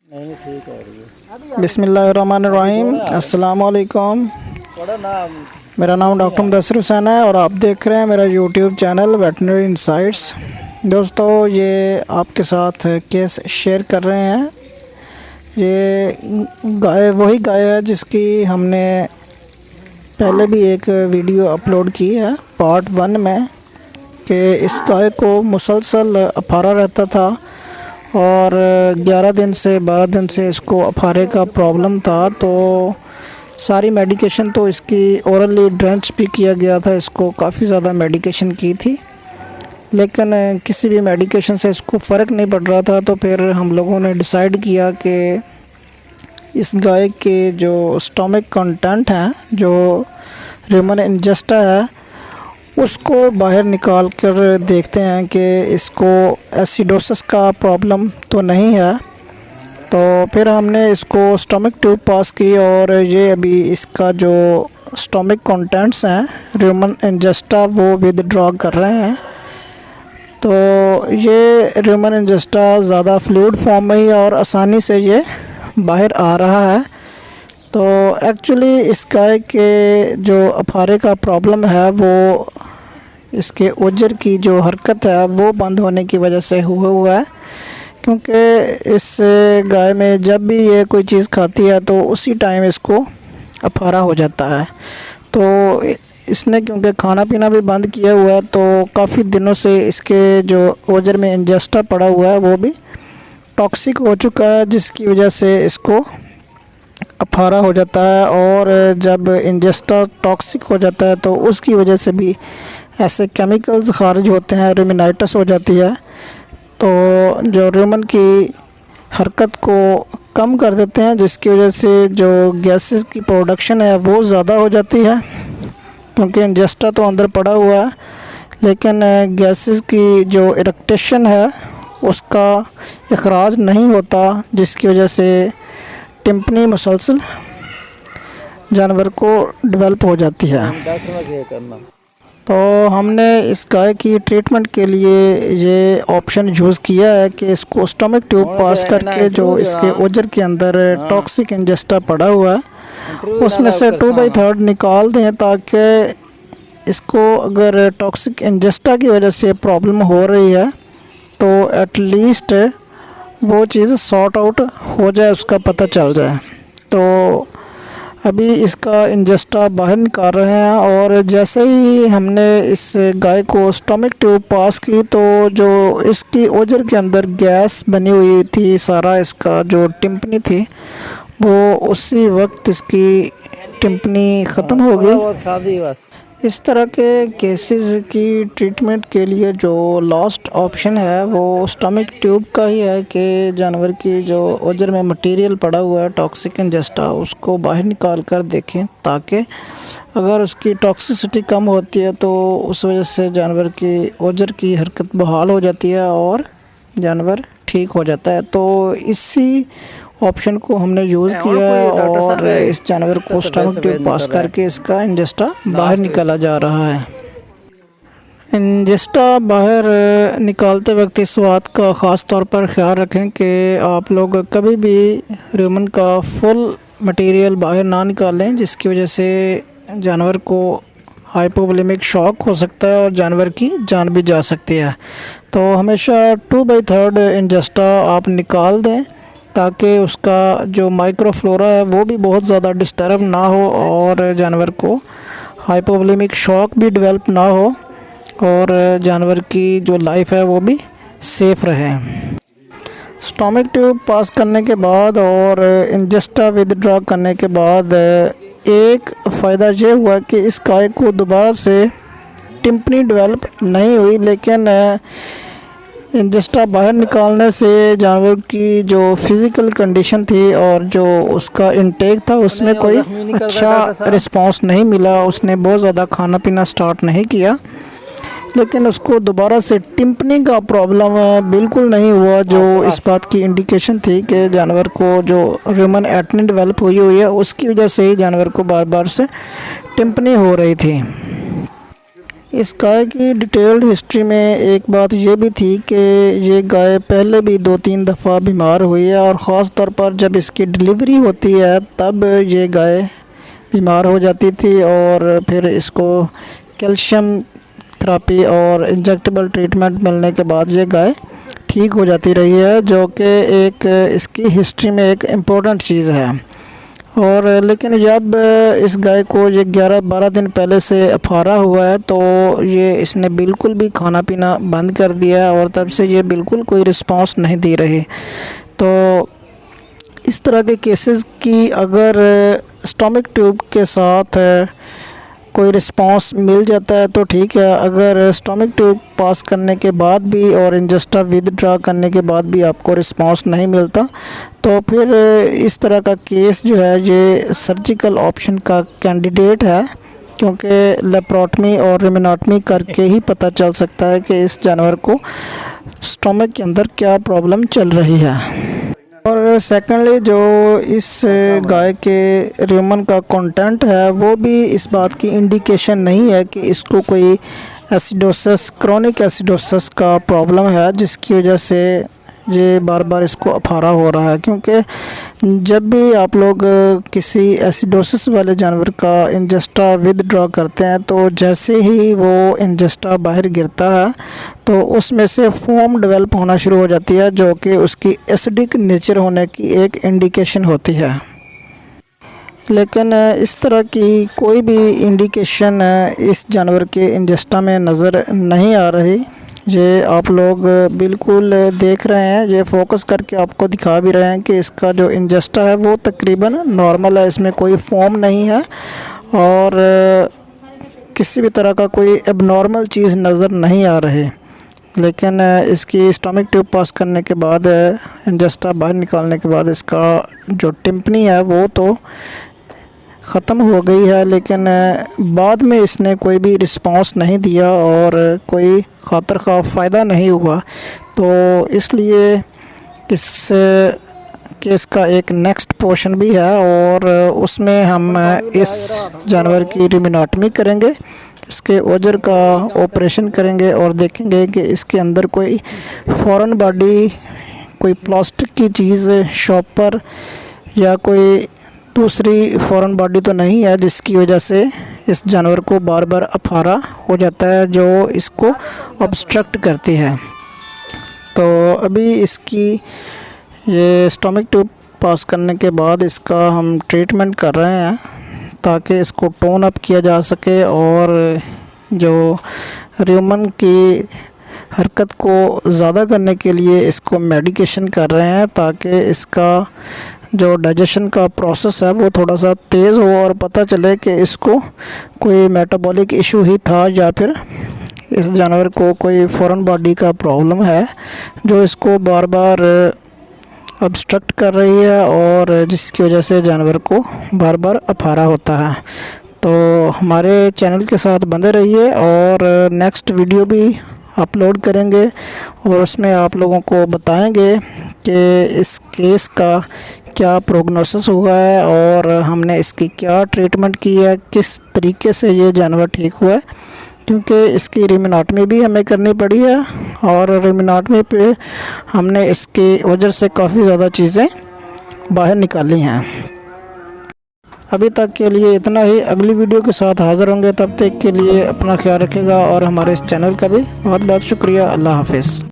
नहीं ठीक है ये। बिस्मिल्लाहिर्रहमानिर्रहीम, अस्सलाम वालेकुम। मेरा नाम डॉक्टर मुदस्सिर हुसैन है और आप देख रहे हैं मेरा यूट्यूब चैनल वेटनरी इनसाइट्स। दोस्तों, ये आपके साथ केस शेयर कर रहे हैं। ये गाय वही गाय है जिसकी हमने पहले भी एक वीडियो अपलोड की है पार्ट 1 में, कि इस गाय को मुसलसल अफारा रहता था और 11 दिन से 12 दिन से इसको अफारे का प्रॉब्लम था। तो सारी मेडिकेशन तो इसकी ओरली ड्रेंच भी किया गया था, इसको काफ़ी ज़्यादा मेडिकेशन की थी, लेकिन किसी भी मेडिकेशन से इसको फ़र्क नहीं पड़ रहा था। तो फिर हम लोगों ने डिसाइड किया कि इस गाय के जो स्टमक कंटेंट हैं, जो रुमेन इंजेस्टा है, उसको बाहर निकाल कर देखते हैं कि इसको एसिडोसिस का प्रॉब्लम तो नहीं है। तो फिर हमने इसको स्टमक ट्यूब पास की और ये अभी इसका जो स्टमक कंटेंट्स हैं रुमेन इंजेस्टा वो विदड्रॉ कर रहे हैं। तो ये रुमेन इंजेस्टा ज़्यादा फ्लूइड फॉर्म में ही और आसानी से ये बाहर आ रहा है। तो एक्चुअली इस गाय के जो अफारे का प्रॉब्लम है वो इसके ओजर की जो हरकत है वो बंद होने की वजह से हुआ है, क्योंकि इस गाय में जब भी ये कोई चीज़ खाती है तो उसी टाइम इसको अफारा हो जाता है। तो इसने क्योंकि खाना पीना भी बंद किया हुआ है तो काफ़ी दिनों से इसके जो ओजर में इंजेस्टा पड़ा हुआ है वो भी टॉक्सिक हो चुका है, जिसकी वजह से इसको अफारा हो जाता है। और जब इंजेस्टा टॉक्सिक हो जाता है तो उसकी वजह से भी ऐसे केमिकल्स खारिज होते हैं, रुमेनाइटिस हो जाती है। तो जो रुमेन की हरकत को कम कर देते हैं, जिसकी वजह से जो गैसेस की प्रोडक्शन है वो ज़्यादा हो जाती है, क्योंकि इंजेस्टा तो अंदर पड़ा हुआ है लेकिन गैसेस की जो इरेक्टेशन है उसका इखराज नहीं होता, जिसकी वजह से टिम्पनी मुसलसल जानवर को डेवलप हो जाती है। तो हमने इस गाय की ट्रीटमेंट के लिए ये ऑप्शन यूज़ किया है कि इसको स्टमक ट्यूब पास करके जो इसके ओजर के अंदर टॉक्सिक इंजेस्टा पड़ा हुआ है उसमें से 2/3 निकाल दें, ताकि इसको अगर टॉक्सिक इंजेस्टा की वजह से प्रॉब्लम हो रही है तो एटलीस्ट वो चीज़ सॉर्ट आउट हो जाए, उसका पता चल जाए। तो अभी इसका इंजेस्टा बाहर निकाल रहे हैं और जैसे ही हमने इस गाय को स्टमक ट्यूब पास की तो जो इसकी ओजर के अंदर गैस बनी हुई थी, सारा इसका जो टिम्पनी थी वो उसी वक्त इसकी टिम्पनी ख़त्म हो गई। इस तरह के केसेस की ट्रीटमेंट के लिए जो लास्ट ऑप्शन है वो स्टमक ट्यूब का ही है, कि जानवर की जो ओजर में मटेरियल पड़ा हुआ है टॉक्सिक इंजेस्टा उसको बाहर निकाल कर देखें, ताकि अगर उसकी टॉक्सिसिटी कम होती है तो उस वजह से जानवर की ओजर की हरकत बहाल हो जाती है और जानवर ठीक हो जाता है। तो इसी ऑप्शन को हमने यूज़ किया और इस जानवर को स्टमक ट्यूब पास करके इसका इंजेस्टा बाहर निकाला जा रहा है। इंजेस्टा बाहर निकालते वक्त इस बात का ख़ास तौर पर ख्याल रखें कि आप लोग कभी भी रुमेन का फुल मटेरियल बाहर ना निकालें, जिसकी वजह से जानवर को हाइपोवोलेमिक शॉक हो सकता है और जानवर की जान भी जा सकती है। तो हमेशा 2/3 इंजेस्टा आप निकाल दें, ताकि उसका जो माइक्रोफ्लोरा है वो भी बहुत ज़्यादा डिस्टर्ब ना हो और जानवर को हाइपोवोलेमिक शॉक भी डेवलप ना हो और जानवर की जो लाइफ है वो भी सेफ़ रहे। स्टमक ट्यूब पास करने के बाद और इंजेस्टा विदड्रॉ करने के बाद एक फ़ायदा ये हुआ कि इस गाय को दोबारा से टिम्पनी डेवलप नहीं हुई, लेकिन इंजेस्टा बाहर निकालने से जानवर की जो फिज़िकल कंडीशन थी और जो उसका इंटेक था उसमें कोई अच्छा रिस्पांस नहीं मिला। उसने बहुत ज़्यादा खाना पीना स्टार्ट नहीं किया, लेकिन उसको दोबारा से टिम्पनी का प्रॉब्लम बिल्कुल नहीं हुआ, जो इस बात की इंडिकेशन थी कि जानवर को जो रुमेन एटनी डेवलप हुई है उसकी वजह से ही जानवर को बार बार से टिम्पनी हो रही थी। इस गाय की डिटेल्ड हिस्ट्री में एक बात ये भी थी कि ये गाय पहले भी 2-3 दफ़ा बीमार हुई है और ख़ास तौर पर जब इसकी डिलीवरी होती है तब ये गाय बीमार हो जाती थी और फिर इसको कैल्शियम थेरेपी और इंजेक्टेबल ट्रीटमेंट मिलने के बाद ये गाय ठीक हो जाती रही है, जो कि एक इसकी हिस्ट्री में एक इम्पोर्टेंट चीज़ है। और लेकिन जब इस गाय को ये 11-12 दिन पहले से अफारा हुआ है तो ये इसने बिल्कुल भी खाना पीना बंद कर दिया है और तब से ये बिल्कुल कोई रिस्पांस नहीं दे रही। तो इस तरह के केसेस की अगर स्टमक ट्यूब के साथ कोई रिस्पांस मिल जाता है तो ठीक है, अगर स्टमक ट्यूब पास करने के बाद भी और इंजेस्टा विदड्रा करने के बाद भी आपको रिस्पांस नहीं मिलता तो फिर इस तरह का केस जो है ये सर्जिकल ऑप्शन का कैंडिडेट है, क्योंकि लेप्रोटमी और रुमेनोटमी करके ही पता चल सकता है कि इस जानवर को स्टमक के अंदर क्या प्रॉब्लम चल रही है। और सेकेंडली जो इस गाय के रूमन का कंटेंट है वो भी इस बात की इंडिकेशन नहीं है कि इसको कोई एसिडोसिस, क्रोनिक एसिडोसिस का प्रॉब्लम है जिसकी वजह से ये बार बार इसको अफारा हो रहा है। क्योंकि जब भी आप लोग किसी एसिडोसिस वाले जानवर का इंजेस्टा विदड्रॉ करते हैं तो जैसे ही वो इंजेस्टा बाहर गिरता है तो उसमें से फोम डेवलप होना शुरू हो जाती है, जो कि उसकी एसिडिक नेचर होने की एक इंडिकेशन होती है। लेकिन इस तरह की कोई भी इंडिकेशन इस जानवर के इंजेस्टा में नज़र नहीं आ रही। ये आप लोग बिल्कुल देख रहे हैं, ये फोकस करके आपको दिखा भी रहे हैं कि इसका जो इंजेस्टा है वो तकरीबन नॉर्मल है, इसमें कोई फोम नहीं है और किसी भी तरह का कोई एबनॉर्मल चीज़ नज़र नहीं आ रही। लेकिन इसकी स्टमक ट्यूब पास करने के बाद, इंजेस्टा बाहर निकालने के बाद इसका जो टिम्पनी है वो तो ख़त्म हो गई है, लेकिन बाद में इसने कोई भी रिस्पांस नहीं दिया और कोई खातर खा फ़ायदा नहीं हुआ। तो इसलिए इस केस का एक नेक्स्ट पोर्शन भी है और उसमें हम इस जानवर की रुमेनोटमी करेंगे, इसके ओजर का ऑपरेशन करेंगे और देखेंगे कि इसके अंदर कोई फॉरेन बॉडी, कोई प्लास्टिक की चीज़, शॉपर या कोई दूसरी फॉरेन बॉडी तो नहीं है जिसकी वजह से इस जानवर को बार बार अफारा हो जाता है जो इसको ऑब्स्ट्रक्ट करती है। तो अभी इसकी ये स्टमक ट्यूब पास करने के बाद इसका हम ट्रीटमेंट कर रहे हैं ताकि इसको टोन अप किया जा सके और जो रूमन की हरकत को ज़्यादा करने के लिए इसको मेडिकेशन कर रहे हैं ताकि इसका जो डाइजेशन का प्रोसेस है वो थोड़ा सा तेज़ हो और पता चले कि इसको कोई मेटाबॉलिक इशू ही था या फिर इस जानवर को कोई फॉरेन बॉडी का प्रॉब्लम है जो इसको बार बार ऑब्स्ट्रक्ट कर रही है और जिसकी वजह से जानवर को बार बार अफारा होता है। तो हमारे चैनल के साथ बंधे रहिए और नेक्स्ट वीडियो भी अपलोड करेंगे और उसमें आप लोगों को बताएंगे कि इस केस का क्या प्रोग्नोसिस हुआ है और हमने इसकी क्या ट्रीटमेंट की है, किस तरीके से ये जानवर ठीक हुआ है। क्योंकि इसकी रुमेनोटमी भी हमें करनी पड़ी है और रुमेनोटमी पे हमने इसके वजह से काफ़ी ज़्यादा चीज़ें बाहर निकाली हैं। अभी तक के लिए इतना ही, अगली वीडियो के साथ हाज़िर होंगे। तब तक के लिए अपना ख्याल रखिएगा और हमारे इस चैनल का भी बहुत बहुत शुक्रिया। अल्लाह हाफ़िज़।